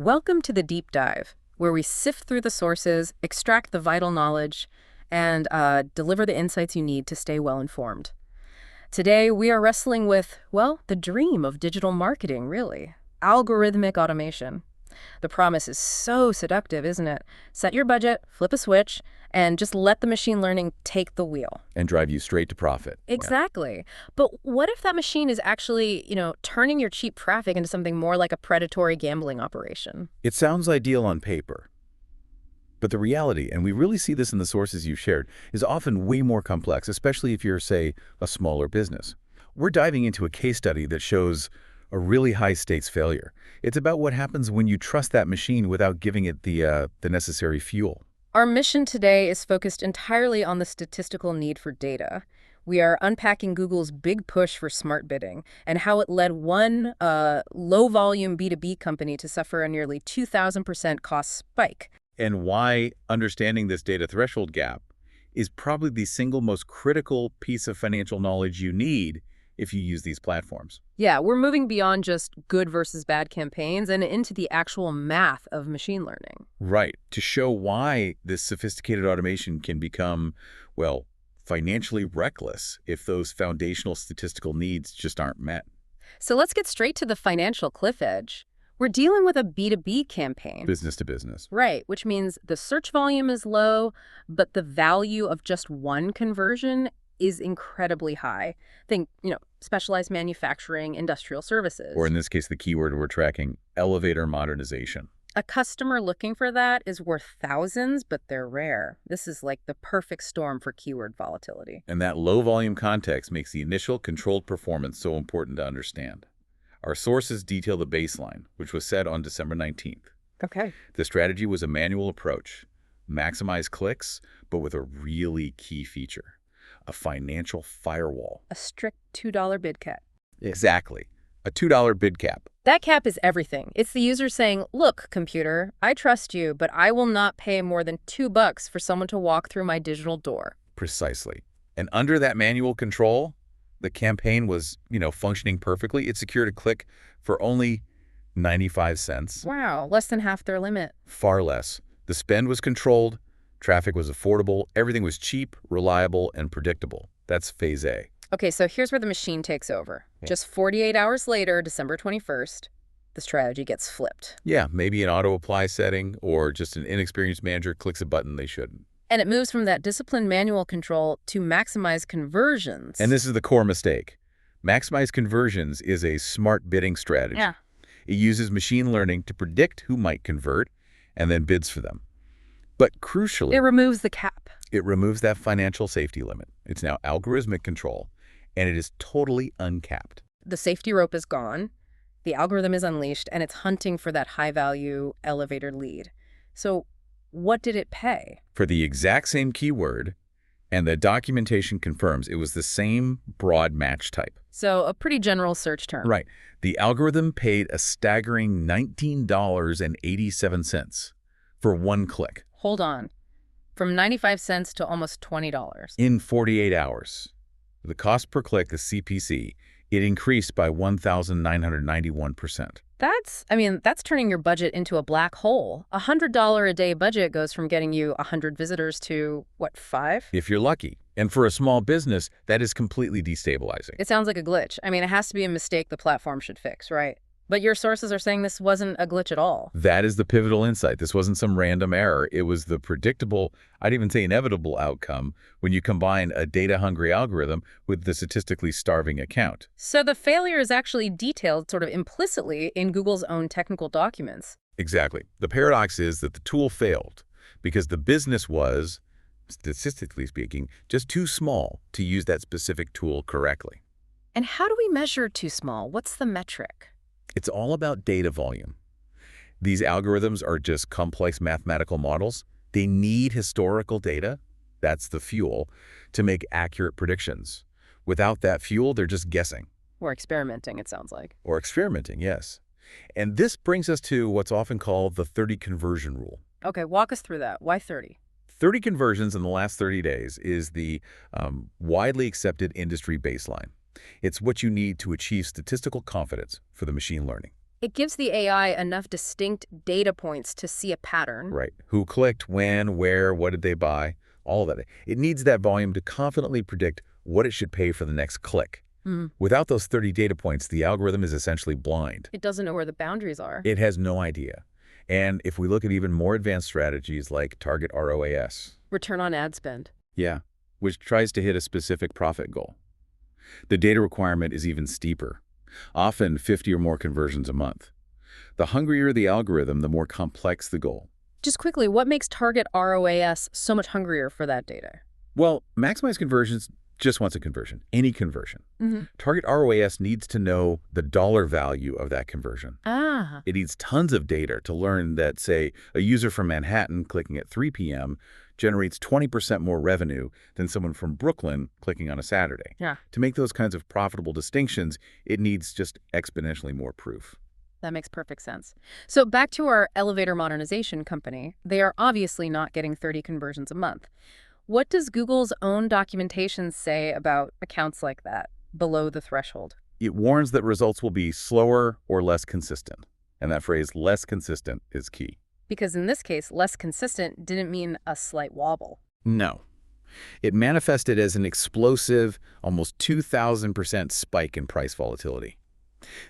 Welcome to the deep dive, where we sift through the sources, extract the vital knowledge, and deliver the insights you need to stay well informed. Today, we are wrestling with, well, the dream of digital marketing, really. Algorithmic automation. The promise is so seductive, isn't it? Set your budget, flip a switch, and just let the machine learning take the wheel. And drive you straight to profit. Exactly. But what if that machine is actually, turning your cheap traffic into something more like a predatory gambling operation? It sounds ideal on paper. But the reality, and we really see this in the sources you shared, is often way more complex, especially if you're, say, a smaller business. We're diving into a case study that shows a really high-stakes failure. It's about what happens when you trust that machine without giving it the necessary fuel. Our mission today is focused entirely on the statistical need for data. We are unpacking Google's big push for smart bidding and how it led one low-volume B2B company to suffer a nearly 2,000% cost spike. And why understanding this data threshold gap is probably the single most critical piece of financial knowledge you need if you use these platforms. Yeah, we're moving beyond just good versus bad campaigns and into the actual math of machine learning. Right, to show why this sophisticated automation can become, well, financially reckless if those foundational statistical needs just aren't met. So let's get straight to the financial cliff edge. We're dealing with a B2B campaign. Business to business. Right, which means the search volume is low, but the value of just one conversion is incredibly high. Think, specialized manufacturing, industrial services. Or in this case, the keyword we're tracking, elevator modernization. A customer looking for that is worth thousands, but they're rare. This is like the perfect storm for keyword volatility. And that low volume context makes the initial controlled performance so important to understand. Our sources detail the baseline, which was set on December 19th. Okay. The strategy was a manual approach, maximize clicks, but with a really key feature. A financial firewall. A strict $2 bid cap. Exactly. A $2 bid cap. That cap is everything. It's the user saying, look, computer, I trust you, but I will not pay more than $2 for someone to walk through my digital door. Precisely. And under that manual control, the campaign was, functioning perfectly. It secured a click for only 95 cents. Wow, less than half their limit. Far less. The spend was controlled. Traffic was affordable, everything was cheap, reliable, and predictable. That's phase A. Okay, so here's where the machine takes over. Yeah. Just 48 hours later, December 21st, the strategy gets flipped. Yeah, maybe an auto-apply setting or just an inexperienced manager clicks a button they shouldn't. And it moves from that disciplined manual control to maximize conversions. And this is the core mistake. Maximize conversions is a smart bidding strategy. Yeah. It uses machine learning to predict who might convert and then bids for them. But crucially, it removes the cap. It removes that financial safety limit. It's now algorithmic control, and it is totally uncapped. The safety rope is gone, the algorithm is unleashed, and it's hunting for that high-value elevator lead. So what did it pay? For the exact same keyword, and the documentation confirms it was the same broad match type. So a pretty general search term. Right. The algorithm paid a staggering $19.87 for one click. Hold on. From 95 cents to almost $20. In 48 hours. The cost per click, the CPC, it increased by 1,991%. That's turning your budget into a black hole. A $100 a day budget goes from getting you 100 visitors to, 5? If you're lucky. And for a small business, that is completely destabilizing. It sounds like a glitch. It has to be a mistake the platform should fix, right? But your sources are saying this wasn't a glitch at all. That is the pivotal insight. This wasn't some random error. It was the predictable, I'd even say inevitable outcome when you combine a data-hungry algorithm with the statistically starving account. So the failure is actually detailed sort of implicitly in Google's own technical documents. Exactly. The paradox is that the tool failed because the business was, statistically speaking, just too small to use that specific tool correctly. And how do we measure too small? What's the metric? It's all about data volume. These algorithms are just complex mathematical models. They need historical data, that's the fuel, to make accurate predictions. Without that fuel, they're just guessing. Or experimenting, it sounds like. Or experimenting, yes. And this brings us to what's often called the 30 conversion rule. Okay, walk us through that. Why 30? 30 conversions in the last 30 days is the widely accepted industry baseline. It's what you need to achieve statistical confidence for the machine learning. It gives the AI enough distinct data points to see a pattern. Right. Who clicked, when, where, what did they buy? All of that. It needs that volume to confidently predict what it should pay for the next click. Without those 30 data points, the algorithm is essentially blind. It doesn't know where the boundaries are. It has no idea. And if we look at even more advanced strategies like target ROAS. Return on ad spend. Yeah, which tries to hit a specific profit goal. The data requirement is even steeper, often 50 or more conversions a month. The hungrier the algorithm, the more complex the goal. Just quickly, what makes target ROAS so much hungrier for that data? Well, maximize conversions just wants a conversion, any conversion. Target ROAS needs to know the dollar value of that conversion. It needs tons of data to learn that, say, a user from Manhattan clicking at 3 p.m. generates 20% more revenue than someone from Brooklyn clicking on a Saturday. To make those kinds of profitable distinctions, it needs just exponentially more proof. That makes perfect sense. So back to our elevator modernization company, they are obviously not getting 30 conversions a month. What does Google's own documentation say about accounts like that, below the threshold? It warns that results will be slower or less consistent. And that phrase, less consistent, is key. Because in this case, less consistent didn't mean a slight wobble. No. It manifested as an explosive, almost 2,000% spike in price volatility.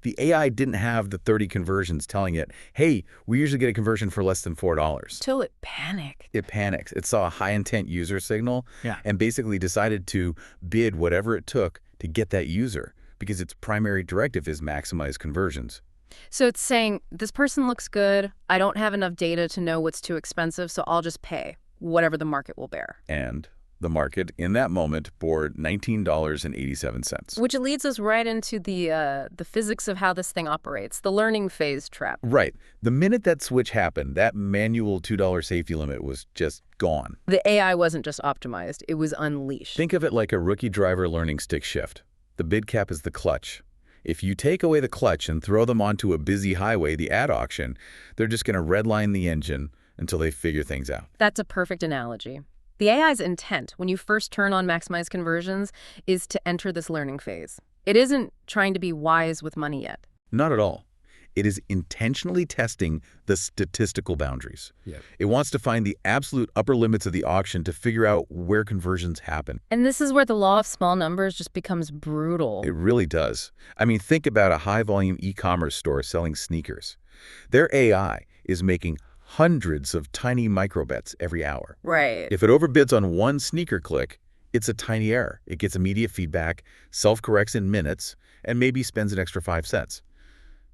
The AI didn't have the 30 conversions telling it, hey, we usually get a conversion for less than $4. Till it panicked. It panicked. It saw a high-intent user signal and basically decided to bid whatever it took to get that user because its primary directive is maximize conversions. So it's saying, this person looks good, I don't have enough data to know what's too expensive, so I'll just pay whatever the market will bear. And the market, in that moment, bore $19.87. Which leads us right into the physics of how this thing operates, the learning phase trap. Right. The minute that switch happened, that manual $2 safety limit was just gone. The AI wasn't just optimized, it was unleashed. Think of it like a rookie driver learning stick shift. The bid cap is the clutch. If you take away the clutch and throw them onto a busy highway, the ad auction, they're just going to redline the engine until they figure things out. That's a perfect analogy. The AI's intent, when you first turn on maximize conversions, is to enter this learning phase. It isn't trying to be wise with money yet. Not at all. It is intentionally testing the statistical boundaries. It wants to find the absolute upper limits of the auction to figure out where conversions happen. And this is where the law of small numbers just becomes brutal. It really does. I mean, think about a high-volume e-commerce store selling sneakers. Their AI is making hundreds of tiny micro-bets every hour. Right. If it overbids on one sneaker click, it's a tiny error. It gets immediate feedback, self-corrects in minutes, and maybe spends an extra 5 cents.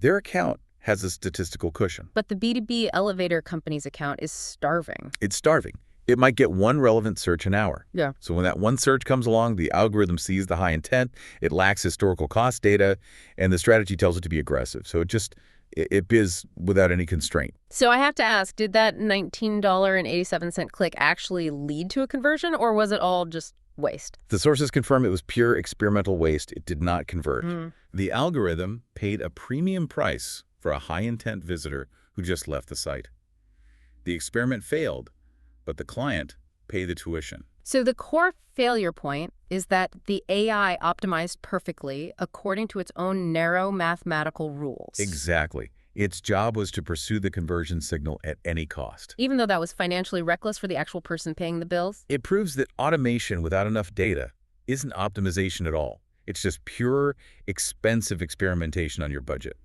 Their account has a statistical cushion. But the B2B elevator company's account is starving. It's starving. It might get one relevant search an hour. So when that one search comes along, the algorithm sees the high intent, it lacks historical cost data, and the strategy tells it to be aggressive. So it bids without any constraint. So I have to ask, did that $19.87 click actually lead to a conversion, or was it all just waste? The sources confirm it was pure experimental waste. It did not convert. The algorithm paid a premium price for a high-intent visitor who just left the site. The experiment failed, but the client paid the tuition. So the core failure point is that the AI optimized perfectly according to its own narrow mathematical rules. Exactly. Its job was to pursue the conversion signal at any cost. Even though that was financially reckless for the actual person paying the bills? It proves that automation without enough data isn't optimization at all. It's just pure, expensive experimentation on your budget.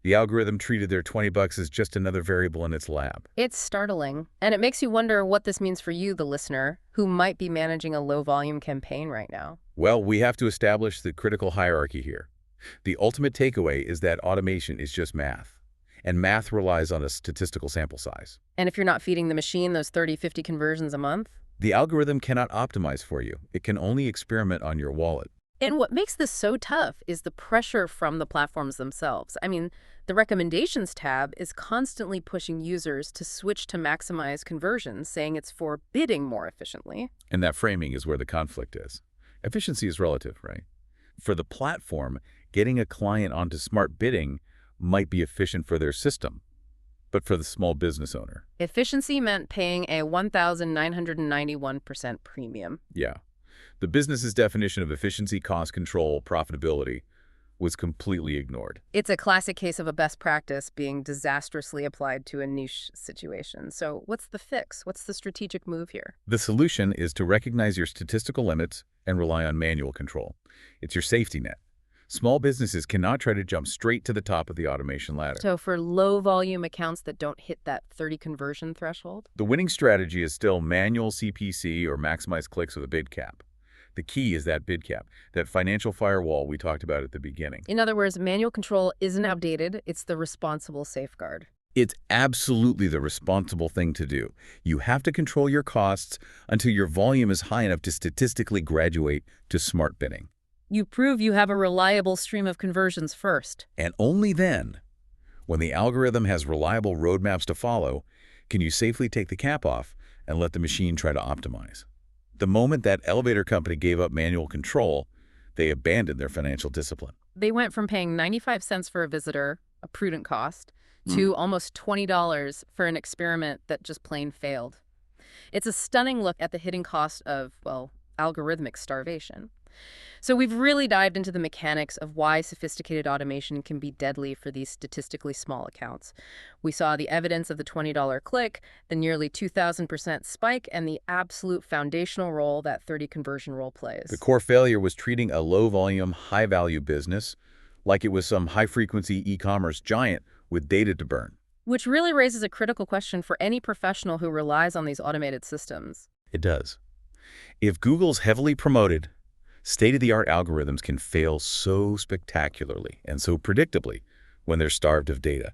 The algorithm treated their $20 as just another variable in its lab. It's startling, and it makes you wonder what this means for you, the listener, who might be managing a low-volume campaign right now. Well, we have to establish the critical hierarchy here. The ultimate takeaway is that automation is just math, and math relies on a statistical sample size. And if you're not feeding the machine those 30, 50 conversions a month? The algorithm cannot optimize for you. It can only experiment on your wallet. And what makes this so tough is the pressure from the platforms themselves. I mean, the recommendations tab is constantly pushing users to switch to maximize conversions, saying it's for bidding more efficiently. And that framing is where the conflict is. Efficiency is relative, right? For the platform, getting a client onto smart bidding might be efficient for their system, but for the small business owner. Efficiency meant paying a 1,991% premium. Yeah. The business's definition of efficiency, cost control, profitability was completely ignored. It's a classic case of a best practice being disastrously applied to a niche situation. So what's the fix? What's the strategic move here? The solution is to recognize your statistical limits and rely on manual control. It's your safety net. Small businesses cannot try to jump straight to the top of the automation ladder. So for low-volume accounts that don't hit that 30 conversion threshold? The winning strategy is still manual CPC or maximize clicks with a bid cap. The key is that bid cap, that financial firewall we talked about at the beginning. In other words, manual control isn't outdated, it's the responsible safeguard. It's absolutely the responsible thing to do. You have to control your costs until your volume is high enough to statistically graduate to smart bidding. You prove you have a reliable stream of conversions first. And only then, when the algorithm has reliable roadmaps to follow, can you safely take the cap off and let the machine try to optimize. The moment that elevator company gave up manual control, they abandoned their financial discipline. They went from paying 95 cents for a visitor, a prudent cost, to almost $20 for an experiment that just plain failed. It's a stunning look at the hidden cost of, well, algorithmic starvation. So we've really dived into the mechanics of why sophisticated automation can be deadly for these statistically small accounts. We saw the evidence of the $20 click, the nearly 2,000% spike, and the absolute foundational role that 30 conversion role plays. The core failure was treating a low-volume, high-value business like it was some high-frequency e-commerce giant with data to burn. Which really raises a critical question for any professional who relies on these automated systems. It does. If Google's heavily promoted, state-of-the-art algorithms can fail so spectacularly and so predictably when they're starved of data.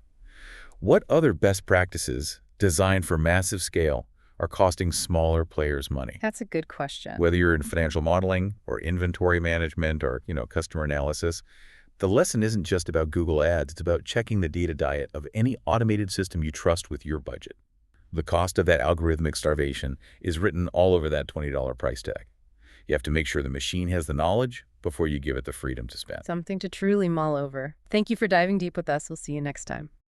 What other best practices designed for massive scale are costing smaller players money? That's a good question. Whether you're in financial modeling or inventory management or, customer analysis, the lesson isn't just about Google Ads, it's about checking the data diet of any automated system you trust with your budget. The cost of that algorithmic starvation is written all over that $20 price tag. You have to make sure the machine has the knowledge before you give it the freedom to spend. Something to truly mull over. Thank you for diving deep with us. We'll see you next time.